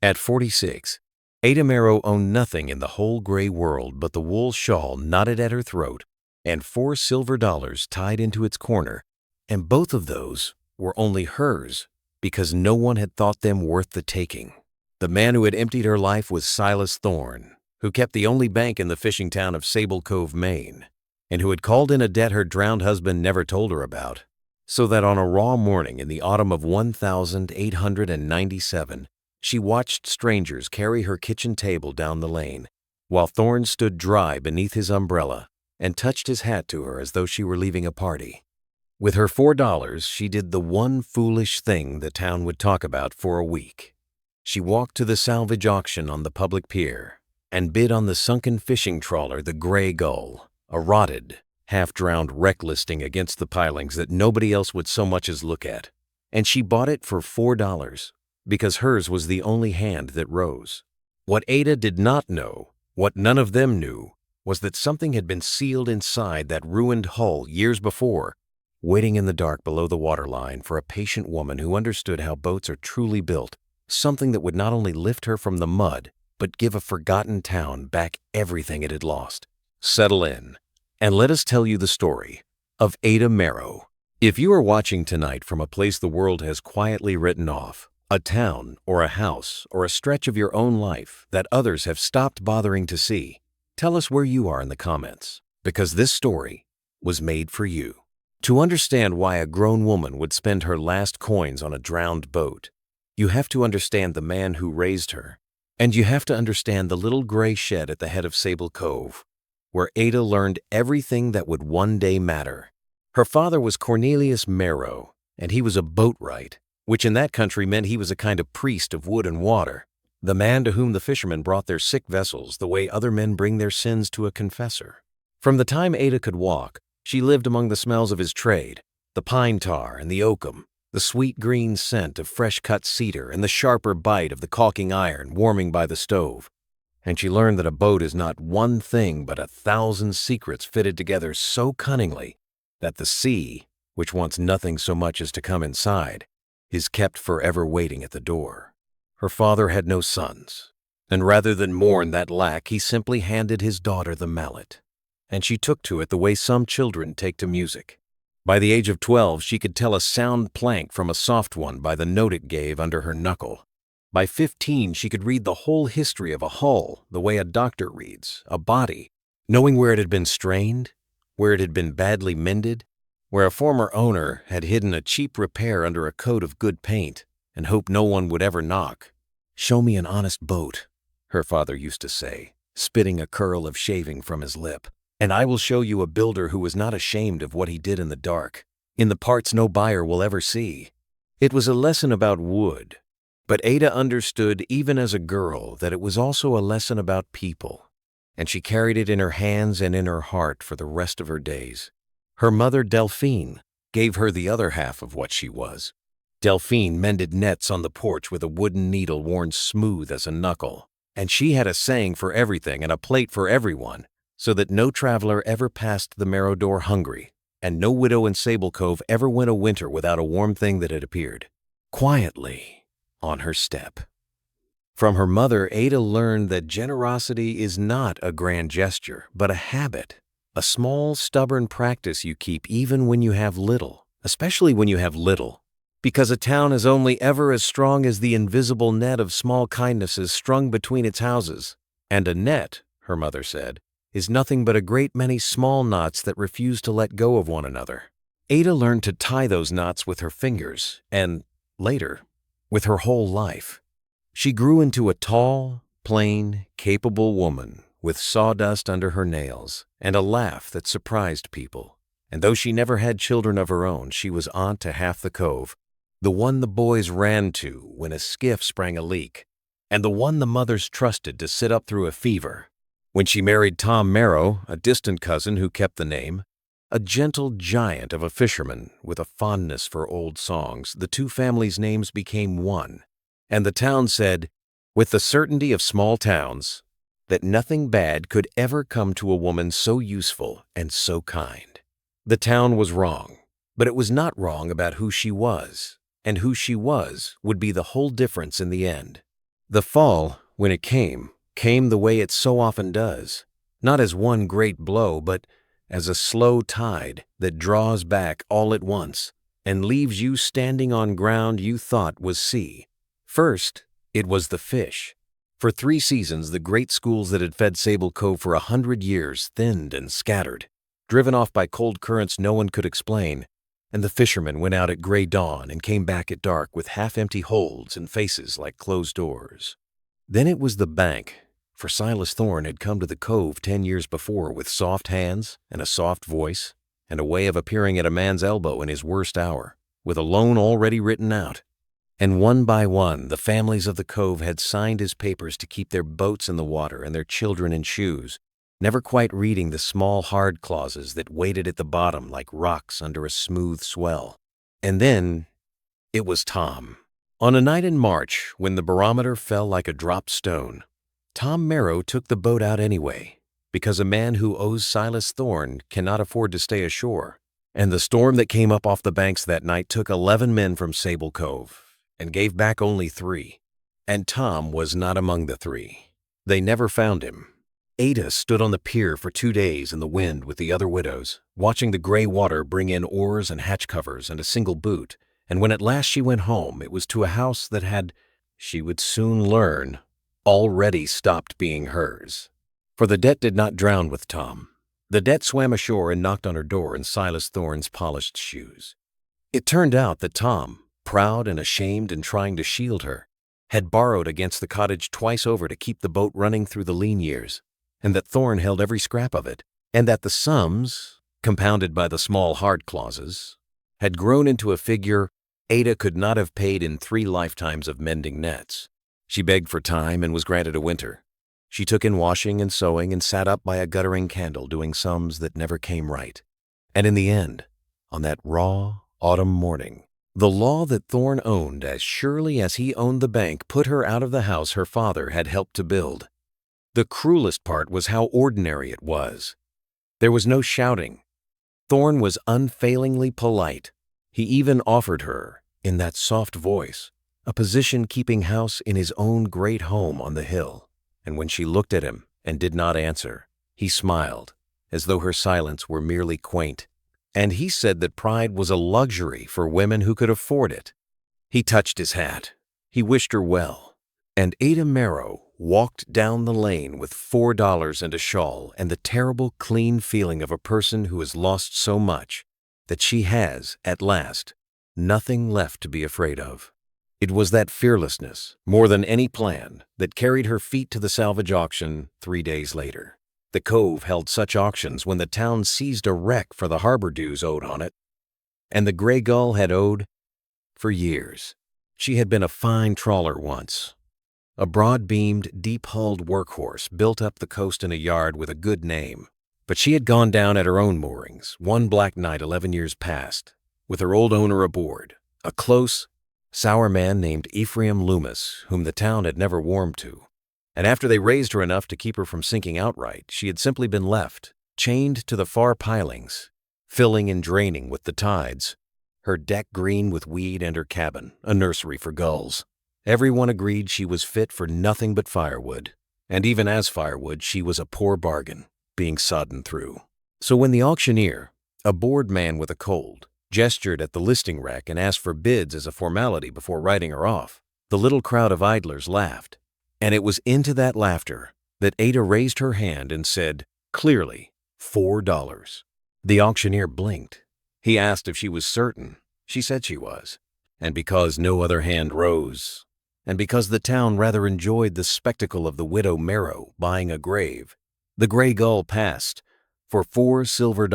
At 46, Ada Merrow owned nothing in the whole gray world but the wool shawl knotted at her throat and $4 silver tied into its corner, and both of those were only hers because no one had thought them worth the taking. The man who had emptied her life was Silas Thorne, who kept the only bank in the fishing town of Sable Cove, Maine, and who had called in a debt her drowned husband never told her about, so that on a raw morning in the autumn of 1897, she watched strangers carry her kitchen table down the lane, while Thorne stood dry beneath his umbrella and touched his hat to her as though she were leaving a party. With her $4, she did the one foolish thing the town would talk about for a week. She walked to the salvage auction on the public pier and bid on the sunken fishing trawler, the Gray Gull, a rotted, half-drowned wreck listing against the pilings that nobody else would so much as look at. And she bought it for $4 because hers was the only hand that rose. What Ada did not know, what none of them knew, was that something had been sealed inside that ruined hull years before, waiting in the dark below the waterline for a patient woman who understood how boats are truly built, something that would not only lift her from the mud, but give a forgotten town back everything it had lost. Settle in, and let us tell you the story of Ada Merrow. If you are watching tonight from a place the world has quietly written off, a town or a house or a stretch of your own life that others have stopped bothering to see, tell us where you are in the comments, because this story was made for you. To understand why a grown woman would spend her last coins on a drowned boat, you have to understand the man who raised her, and you have to understand the little gray shed at the head of Sable Cove, where Ada learned everything that would one day matter. Her father was Cornelius Merrow, and he was a boatwright, which in that country meant he was a kind of priest of wood and water, the man to whom the fishermen brought their sick vessels the way other men bring their sins to a confessor. From the time Ada could walk, she lived among the smells of his trade, the pine tar and the oakum, the sweet green scent of fresh-cut cedar and the sharper bite of the caulking iron warming by the stove. And she learned that a boat is not one thing but 1,000 secrets fitted together so cunningly that the sea, which wants nothing so much as to come inside, is kept forever waiting at the door. Her father had no sons, and rather than mourn that lack, he simply handed his daughter the mallet, and she took to it the way some children take to music. By the age of 12, she could tell a sound plank from a soft one by the note it gave under her knuckle. By 15, she could read the whole history of a hull the way a doctor reads a body, knowing where it had been strained, where it had been badly mended, where a former owner had hidden a cheap repair under a coat of good paint and hoped no one would ever knock. "Show me an honest boat," her father used to say, spitting a curl of shaving from his lip, "and I will show you a builder who was not ashamed of what he did in the dark, in the parts no buyer will ever see." It was a lesson about wood, but Ada understood even as a girl that it was also a lesson about people, and she carried it in her hands and in her heart for the rest of her days. Her mother, Delphine, gave her the other half of what she was. Delphine mended nets on the porch with a wooden needle worn smooth as a knuckle, and she had a saying for everything and a plate for everyone, so that no traveler ever passed the Merrow door hungry, and no widow in Sable Cove ever went a winter without a warm thing that had appeared quietly on her step. From her mother, Ada learned that generosity is not a grand gesture, but a habit, a small, stubborn practice you keep even when you have little, especially when you have little, because a town is only ever as strong as the invisible net of small kindnesses strung between its houses, and a net, her mother said, is nothing but a great many small knots that refuse to let go of one another. Ada learned to tie those knots with her fingers and, later, with her whole life. She grew into a tall, plain, capable woman with sawdust under her nails and a laugh that surprised people. And though she never had children of her own, she was aunt to half the cove, the one the boys ran to when a skiff sprang a leak, and the one the mothers trusted to sit up through a fever. When she married Tom Merrow, a distant cousin who kept the name, a gentle giant of a fisherman with a fondness for old songs, the two families' names became one, and the town said, with the certainty of small towns, that nothing bad could ever come to a woman so useful and so kind. The town was wrong, but it was not wrong about who she was, and who she was would be the whole difference in the end. The fall, when it came the way it so often does, not as one great blow, but as a slow tide that draws back all at once and leaves you standing on ground you thought was sea. First, it was the fish. For 3 seasons, the great schools that had fed Sable Cove for 100 years thinned and scattered, driven off by cold currents no one could explain, and the fishermen went out at gray dawn and came back at dark with half-empty holds and faces like closed doors. Then it was the bank, for Silas Thorne had come to the cove 10 years before with soft hands and a soft voice and a way of appearing at a man's elbow in his worst hour, with a loan already written out. And one by one, the families of the cove had signed his papers to keep their boats in the water and their children in shoes, never quite reading the small hard clauses that waited at the bottom like rocks under a smooth swell. And then it was Tom. On a night in March, when the barometer fell like a dropped stone, Tom Merrow took the boat out anyway, because a man who owes Silas Thorne cannot afford to stay ashore. And the storm that came up off the banks that night took 11 men from Sable Cove and gave back only 3. And Tom was not among the 3. They never found him. Ada stood on the pier for 2 days in the wind with the other widows, watching the gray water bring in oars and hatch covers and a single boot, and when at last she went home, it was to a house that had, she would soon learn, already stopped being hers. For the debt did not drown with Tom. The debt swam ashore and knocked on her door in Silas Thorne's polished shoes. It turned out that Tom, proud and ashamed and trying to shield her, had borrowed against the cottage twice over to keep the boat running through the lean years, and that Thorne held every scrap of it, and that the sums, compounded by the small hard clauses, had grown into a figure Ada could not have paid in 3 lifetimes of mending nets. She begged for time and was granted a winter. She took in washing and sewing and sat up by a guttering candle doing sums that never came right. And in the end, on that raw autumn morning, the law that Thorne owned as surely as he owned the bank put her out of the house her father had helped to build. The cruelest part was how ordinary it was. There was no shouting. Thorne was unfailingly polite. He even offered her, in that soft voice, a position keeping house in his own great home on the hill. And when she looked at him and did not answer, he smiled, as though her silence were merely quaint. And he said that pride was a luxury for women who could afford it. He touched his hat. He wished her well. And Ada Merrow walked down the lane with $4 and a shawl and the terrible clean feeling of a person who has lost so much that she has, at last, nothing left to be afraid of. It was that fearlessness, more than any plan, that carried her feet to the salvage auction 3 days later. The cove held such auctions when the town seized a wreck for the harbor dues owed on it. And the Gray Gull had owed for years. She had been a fine trawler once, a broad-beamed, deep-hulled workhorse built up the coast in a yard with a good name. But she had gone down at her own moorings one black night 11 years past, with her old owner aboard, a close, sour man named Ephraim Loomis, whom the town had never warmed to. And after they raised her enough to keep her from sinking outright, she had simply been left, chained to the far pilings, filling and draining with the tides, her deck green with weed and her cabin, a nursery for gulls. Everyone agreed she was fit for nothing but firewood, and even as firewood she was a poor bargain, being sodden through. So when the auctioneer, a bored man with a cold, gestured at the listing rack and asked for bids as a formality before writing her off, the little crowd of idlers laughed. And it was into that laughter that Ada raised her hand and said, clearly, $4. The auctioneer blinked. He asked if she was certain. She said she was. And because no other hand rose, and because the town rather enjoyed the spectacle of the widow Merrow buying a grave, the Gray Gull passed, for $4 silver,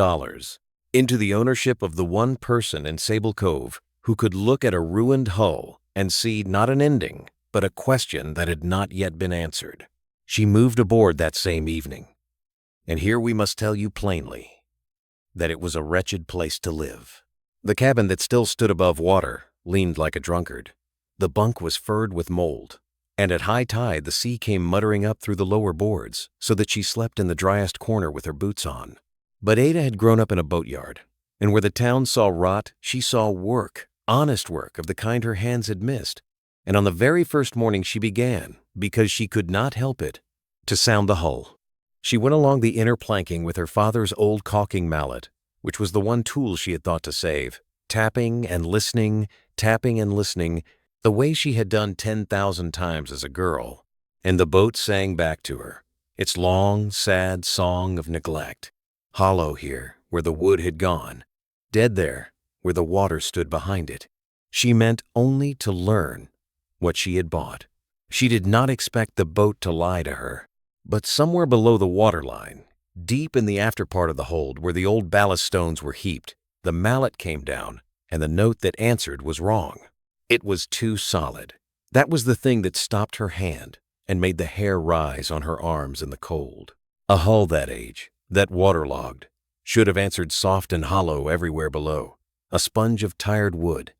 into the ownership of the one person in Sable Cove who could look at a ruined hull and see not an ending, but a question that had not yet been answered. She moved aboard that same evening. And here we must tell you plainly that it was a wretched place to live. The cabin that still stood above water leaned like a drunkard. The bunk was furred with mold, and at high tide the sea came muttering up through the lower boards, so that she slept in the driest corner with her boots on. But Ada had grown up in a boatyard, and where the town saw rot, she saw work, honest work of the kind her hands had missed. And on the very first morning she began, because she could not help it, to sound the hull. She went along the inner planking with her father's old caulking mallet, which was the one tool she had thought to save, tapping and listening, the way she had done 10,000 times as a girl. And the boat sang back to her, its long, sad song of neglect. Hollow here, where the wood had gone. Dead there, where the water stood behind it. She meant only to learn what she had bought. She did not expect the boat to lie to her. But somewhere below the waterline, deep in the after part of the hold where the old ballast stones were heaped, the mallet came down, and the note that answered was wrong. It was too solid. That was the thing that stopped her hand and made the hair rise on her arms in the cold. A hull that age, that waterlogged, should have answered soft and hollow everywhere below, a sponge of tired wood.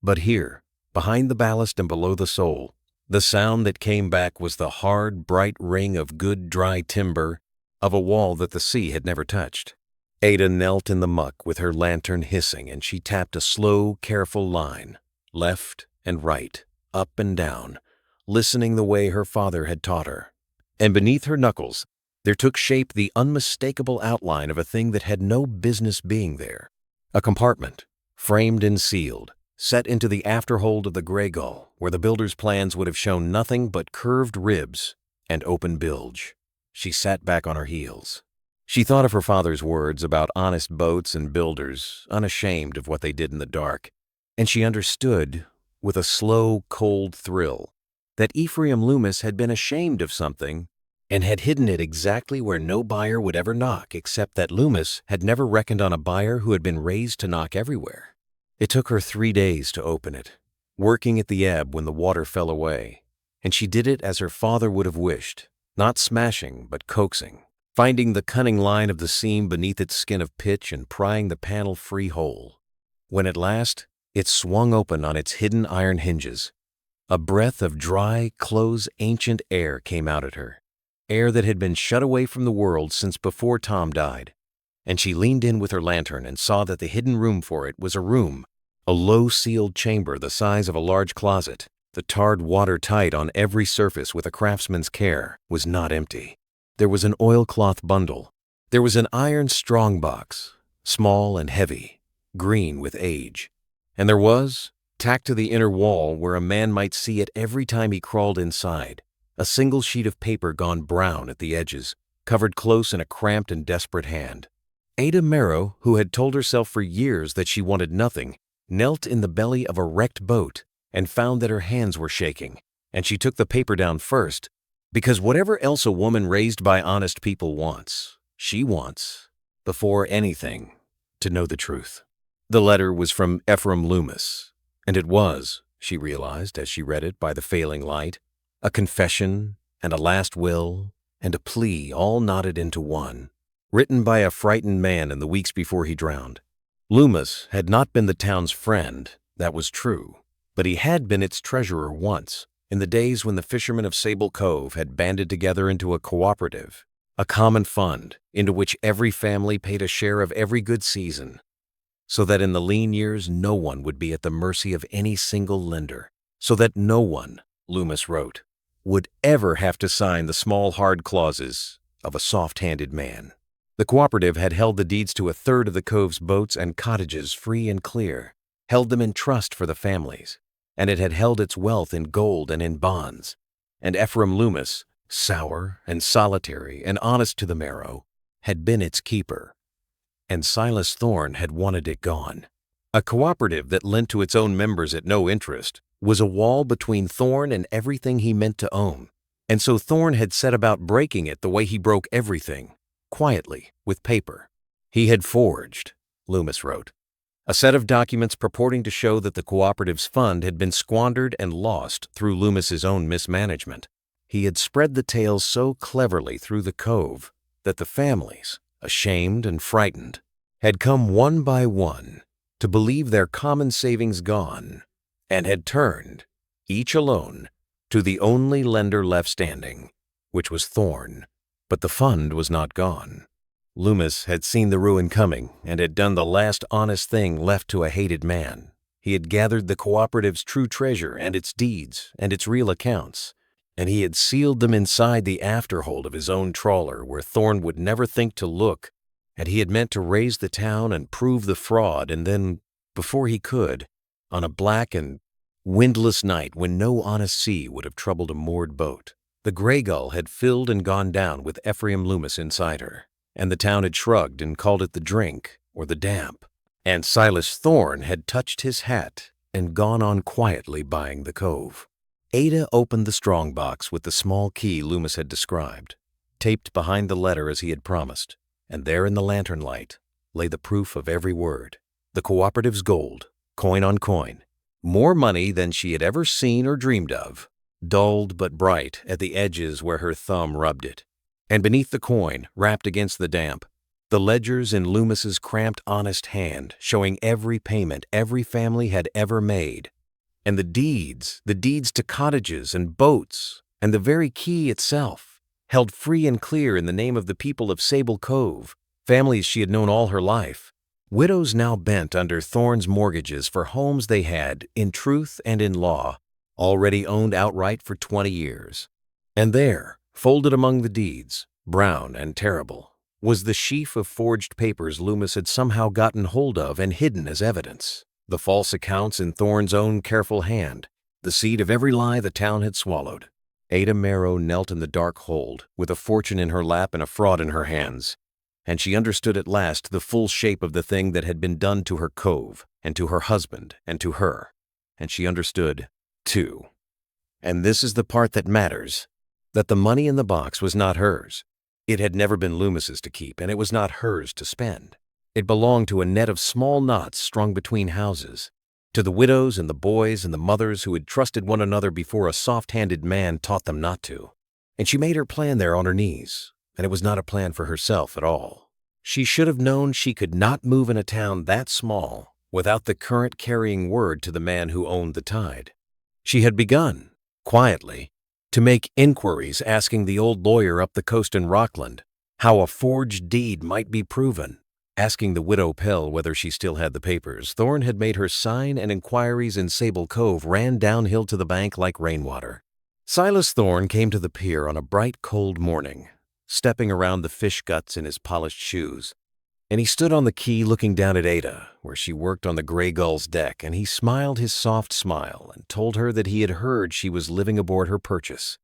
But here, behind the ballast and below the sole, the sound that came back was the hard, bright ring of good dry timber of a wall that the sea had never touched. Ada knelt in the muck with her lantern hissing, and she tapped a slow, careful line, left and right, up and down, listening the way her father had taught her. And beneath her knuckles, there took shape the unmistakable outline of a thing that had no business being there. A compartment, framed and sealed, set into the afterhold of the Grey Gull, where the builder's plans would have shown nothing but curved ribs and open bilge. She sat back on her heels. She thought of her father's words about honest boats and builders, unashamed of what they did in the dark, and she understood, with a slow, cold thrill, that Ephraim Loomis had been ashamed of something and had hidden it exactly where no buyer would ever knock, except that Loomis had never reckoned on a buyer who had been raised to knock everywhere. It took her 3 days to open it, working at the ebb when the water fell away, and she did it as her father would have wished, not smashing but coaxing, finding the cunning line of the seam beneath its skin of pitch and prying the panel free whole. When at last it swung open on its hidden iron hinges, a breath of dry, close, ancient air came out at her, air that had been shut away from the world since before Tom died, and she leaned in with her lantern and saw that the hidden room for it was a low-ceiled chamber the size of a large closet, the tarred watertight on every surface with a craftsman's care, was not empty. There was an oilcloth bundle. There was an iron strong-box, small and heavy, green with age. And there was, tacked to the inner wall where a man might see it every time he crawled inside, a single sheet of paper gone brown at the edges, covered close in a cramped and desperate hand. Ada Merrow, who had told herself for years that she wanted nothing, knelt in the belly of a wrecked boat and found that her hands were shaking, and she took the paper down first, because whatever else a woman raised by honest people wants, she wants, before anything, to know the truth. The letter was from Ephraim Loomis, and it was, she realized as she read it by the failing light, a confession and a last will and a plea all knotted into one, written by a frightened man in the weeks before he drowned. Loomis had not been the town's friend, that was true, but he had been its treasurer once, in the days when the fishermen of Sable Cove had banded together into a cooperative, a common fund into which every family paid a share of every good season, so that in the lean years no one would be at the mercy of any single lender, so that no one, Loomis wrote, would ever have to sign the small hard clauses of a soft-handed man. The cooperative had held the deeds to 1/3 of the cove's boats and cottages free and clear, held them in trust for the families, and it had held its wealth in gold and in bonds. And Ephraim Loomis, sour and solitary and honest to the marrow, had been its keeper. And Silas Thorne had wanted it gone. A cooperative that lent to its own members at no interest was a wall between Thorne and everything he meant to own, and so Thorne had set about breaking it the way he broke everything, quietly, with paper. He had forged, Loomis wrote, a set of documents purporting to show that the cooperative's fund had been squandered and lost through Loomis's own mismanagement. He had spread the tale so cleverly through the cove that the families, ashamed and frightened, had come one by one to believe their common savings gone, and had turned, each alone, to the only lender left standing, which was Thorne. But the fund was not gone. Loomis had seen the ruin coming and had done the last honest thing left to a hated man. He had gathered the cooperative's true treasure and its deeds and its real accounts, and he had sealed them inside the afterhold of his own trawler where Thorne would never think to look, and he had meant to raise the town and prove the fraud, and then, before he could, on a black and windless night when no honest sea would have troubled a moored boat, the Grey Gull had filled and gone down with Ephraim Loomis inside her, and the town had shrugged and called it the drink or the damp, and Silas Thorne had touched his hat and gone on quietly buying the cove. Ada opened the strongbox with the small key Loomis had described, taped behind the letter as he had promised, and there in the lantern light lay the proof of every word, the cooperative's gold, coin on coin, more money than she had ever seen or dreamed of, dulled but bright at the edges where her thumb rubbed it, and beneath the coin, wrapped against the damp, the ledgers in Loomis's cramped, honest hand showing every payment every family had ever made, and the deeds to cottages and boats, and the very key itself, held free and clear in the name of the people of Sable Cove, families she had known all her life, widows now bent under Thorne's mortgages for homes they had, in truth and in law, already owned outright for 20 years. And there, folded among the deeds, brown and terrible, was the sheaf of forged papers Loomis had somehow gotten hold of and hidden as evidence, the false accounts in Thorne's own careful hand, the seed of every lie the town had swallowed. Ada Merrow knelt in the dark hold, with a fortune in her lap and a fraud in her hands, and she understood at last the full shape of the thing that had been done to her cove, and to her husband, and to her, and she understood, too. And this is the part that matters, that the money in the box was not hers. It had never been Loomis's to keep, and it was not hers to spend. It belonged to a net of small knots strung between houses, to the widows and the boys and the mothers who had trusted one another before a soft-handed man taught them not to. And she made her plan there on her knees, and it was not a plan for herself at all. She should have known she could not move in a town that small without the current carrying word to the man who owned the tide. She had begun, quietly, to make inquiries asking the old lawyer up the coast in Rockland how a forged deed might be proven, asking the widow Pell whether she still had the papers Thorne had made her sign, and inquiries in Sable Cove ran downhill to the bank like rainwater. Silas Thorne came to the pier on a bright, cold morning, stepping around the fish guts in his polished shoes, and he stood on the quay looking down at Ada, where she worked on the Grey Gull's deck, and he smiled his soft smile and told her that he had heard she was living aboard her purchase,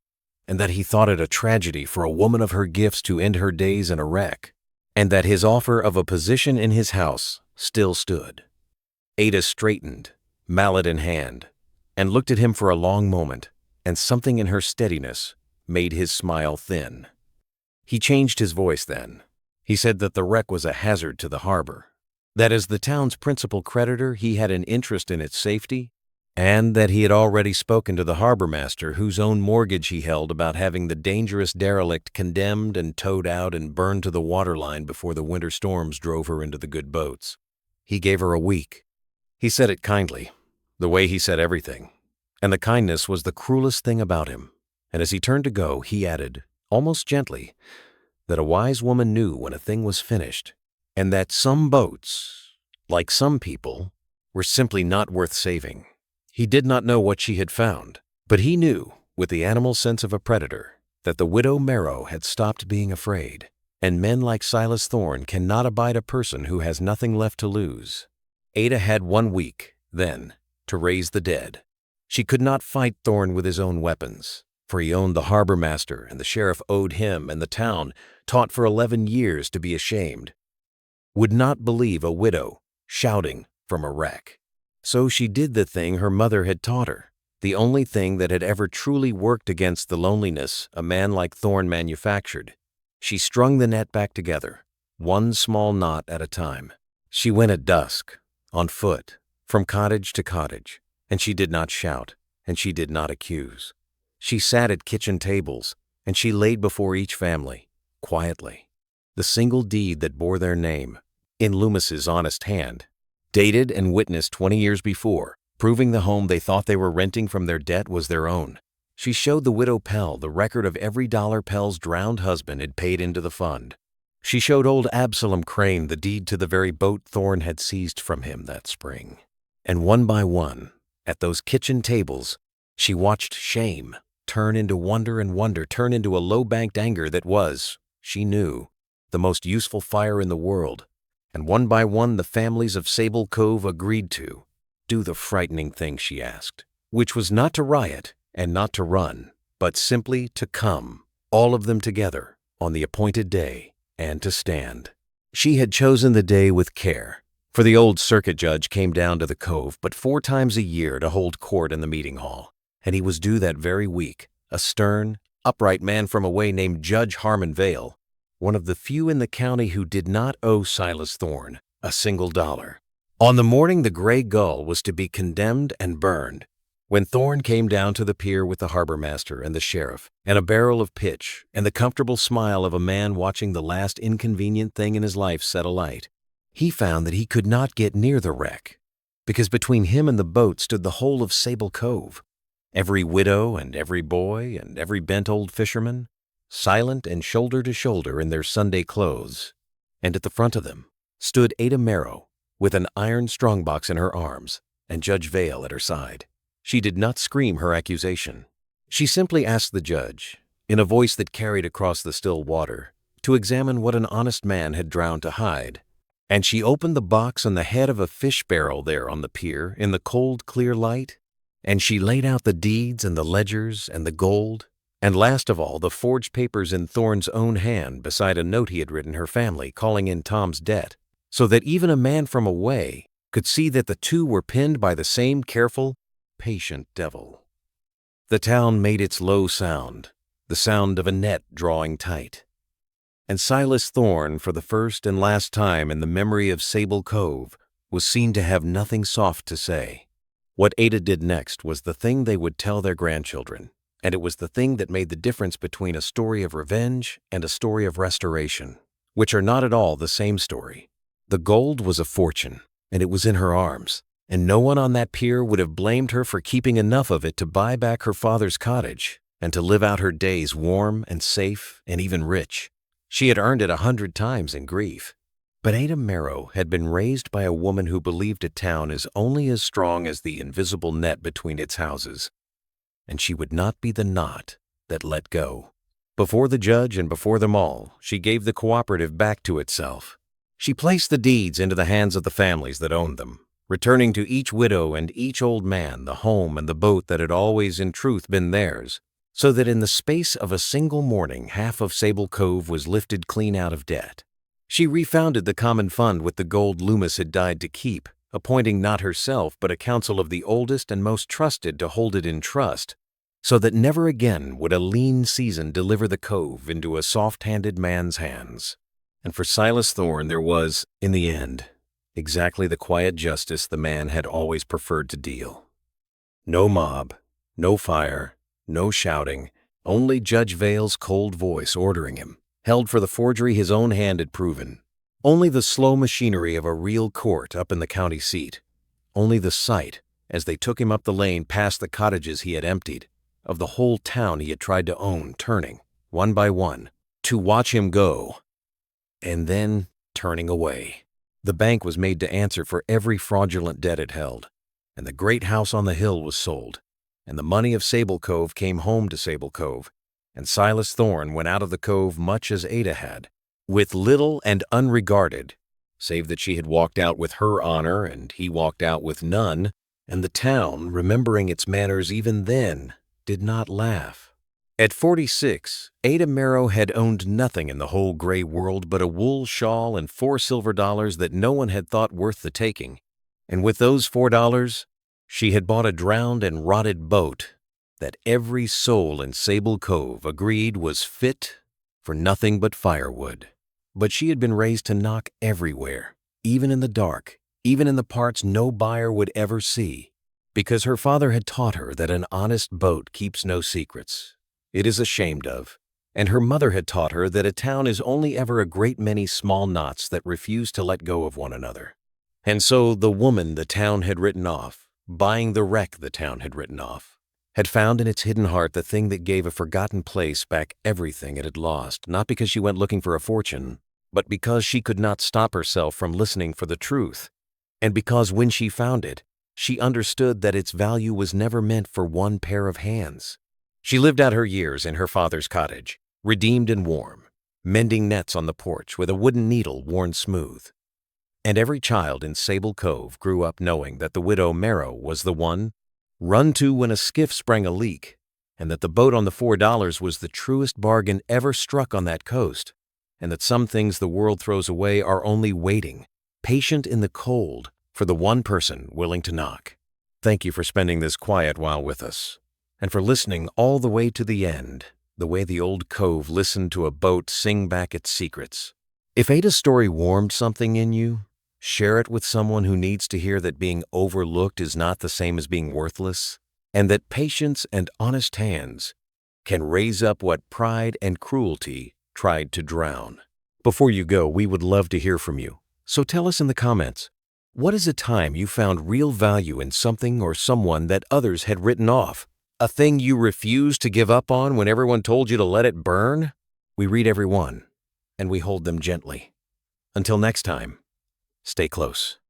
and that he thought it a tragedy for a woman of her gifts to end her days in a wreck, and that his offer of a position in his house still stood. Ada straightened, mallet in hand, and looked at him for a long moment, and something in her steadiness made his smile thin. He changed his voice then. He said that the wreck was a hazard to the harbor, that as the town's principal creditor he had an interest in its safety, and that he had already spoken to the harbor master whose own mortgage he held about having the dangerous derelict condemned and towed out and burned to the waterline before the winter storms drove her into the good boats. He gave her a week. He said it kindly, the way he said everything, and the kindness was the cruelest thing about him, and as he turned to go he added, almost gently, that a wise woman knew when a thing was finished, and that some boats, like some people, were simply not worth saving. He did not know what she had found, but he knew, with the animal sense of a predator, that the widow Merrow had stopped being afraid, and men like Silas Thorne cannot abide a person who has nothing left to lose. Ada had 1 week, then, to raise the dead. She could not fight Thorne with his own weapons, for he owned the harbor master, and the sheriff owed him, and the town, taught for 11 years to be ashamed, would not believe a widow shouting from a wreck. So she did the thing her mother had taught her, the only thing that had ever truly worked against the loneliness a man like Thorne manufactured. She strung the net back together, one small knot at a time. She went at dusk, on foot, from cottage to cottage, and she did not shout, and she did not accuse. She sat at kitchen tables, and she laid before each family, quietly, the single deed that bore their name, in Loomis's honest hand, dated and witnessed 20 years before, proving the home they thought they were renting from their debt was their own. She showed the widow Pell the record of every dollar Pell's drowned husband had paid into the fund. She showed old Absalom Crane the deed to the very boat Thorne had seized from him that spring. And one by one, at those kitchen tables, she watched shame turn into wonder and wonder turn into a low-banked anger that was, she knew, the most useful fire in the world. And one by one the families of Sable Cove agreed to do the frightening thing she asked, which was not to riot and not to run, but simply to come, all of them together, on the appointed day, and to stand. She had chosen the day with care, for the old circuit judge came down to the cove but 4 times a year to hold court in the meeting hall, and he was due that very week, a stern, upright man from away named Judge Harmon Vale, one of the few in the county who did not owe Silas Thorne a single dollar. On the morning the Gray Gull was to be condemned and burned, when Thorne came down to the pier with the harbor master and the sheriff and a barrel of pitch and the comfortable smile of a man watching the last inconvenient thing in his life set alight, he found that he could not get near the wreck, because between him and the boat stood the whole of Sable Cove, every widow and every boy and every bent old fisherman, silent and shoulder to shoulder in their Sunday clothes, and at the front of them stood Ada Merrow with an iron strongbox in her arms and Judge Vale at her side. She did not scream her accusation. She simply asked the judge, in a voice that carried across the still water, to examine what an honest man had drowned to hide, and she opened the box on the head of a fish barrel there on the pier in the cold, clear light, and she laid out the deeds and the ledgers and the gold, and last of all the forged papers in Thorne's own hand beside a note he had written her family calling in Tom's debt, so that even a man from away could see that the two were pinned by the same careful, patient devil. The town made its low sound, the sound of a net drawing tight. And Silas Thorne, for the first and last time in the memory of Sable Cove, was seen to have nothing soft to say. What Ada did next was the thing they would tell their grandchildren, and it was the thing that made the difference between a story of revenge and a story of restoration, which are not at all the same story. The gold was a fortune, and it was in her arms, and no one on that pier would have blamed her for keeping enough of it to buy back her father's cottage and to live out her days warm and safe and even rich. She had earned it 100 times in grief. But Ada Merrow had been raised by a woman who believed a town is only as strong as the invisible net between its houses, and she would not be the knot that let go. Before the judge and before them all, she gave the cooperative back to itself. She placed the deeds into the hands of the families that owned them, returning to each widow and each old man the home and the boat that had always in truth been theirs, so that in the space of a single morning half of Sable Cove was lifted clean out of debt. She refounded the common fund with the gold Loomis had died to keep, appointing not herself but a council of the oldest and most trusted to hold it in trust, so that never again would a lean season deliver the cove into a soft-handed man's hands. And for Silas Thorne there was, in the end, exactly the quiet justice the man had always preferred to deal. No mob, no fire, no shouting, only Judge Vale's cold voice ordering him, held for the forgery his own hand had proven. Only the slow machinery of a real court up in the county seat. Only the sight, as they took him up the lane past the cottages he had emptied, of the whole town he had tried to own turning, one by one, to watch him go, and then turning away. The bank was made to answer for every fraudulent debt it held, and the great house on the hill was sold, and the money of Sable Cove came home to Sable Cove, and Silas Thorne went out of the cove much as Ada had, with little and unregarded, save that she had walked out with her honor and he walked out with none, and the town, remembering its manners even then, did not laugh. At 46, Ada Merrow had owned nothing in the whole gray world but a wool shawl and $4 silver that no one had thought worth the taking, and with those $4, she had bought a drowned and rotted boat that every soul in Sable Cove agreed was fit for nothing but firewood. But she had been raised to knock everywhere, even in the dark, even in the parts no buyer would ever see, because her father had taught her that an honest boat keeps no secrets. It is ashamed of. And her mother had taught her that a town is only ever a great many small knots that refuse to let go of one another. And so the woman the town had written off, buying the wreck the town had written off, had found in its hidden heart the thing that gave a forgotten place back everything it had lost, not because she went looking for a fortune, but because she could not stop herself from listening for the truth, and because when she found it, she understood that its value was never meant for one pair of hands. She lived out her years in her father's cottage, redeemed and warm, mending nets on the porch with a wooden needle worn smooth. And every child in Sable Cove grew up knowing that the widow Merrow was the one run to when a skiff sprang a leak, and that the boat on the $4 was the truest bargain ever struck on that coast, and that some things the world throws away are only waiting, patient in the cold, for the one person willing to knock. Thank you for spending this quiet while with us, and for listening all the way to the end, the way the old cove listened to a boat sing back its secrets. If Ada's story warmed something in you, share it with someone who needs to hear that being overlooked is not the same as being worthless, and that patience and honest hands can raise up what pride and cruelty tried to drown. Before you go, we would love to hear from you, so tell us in the comments, what is a time you found real value in something or someone that others had written off? A thing you refused to give up on when everyone told you to let it burn? We read every one, and we hold them gently. Until next time, stay close.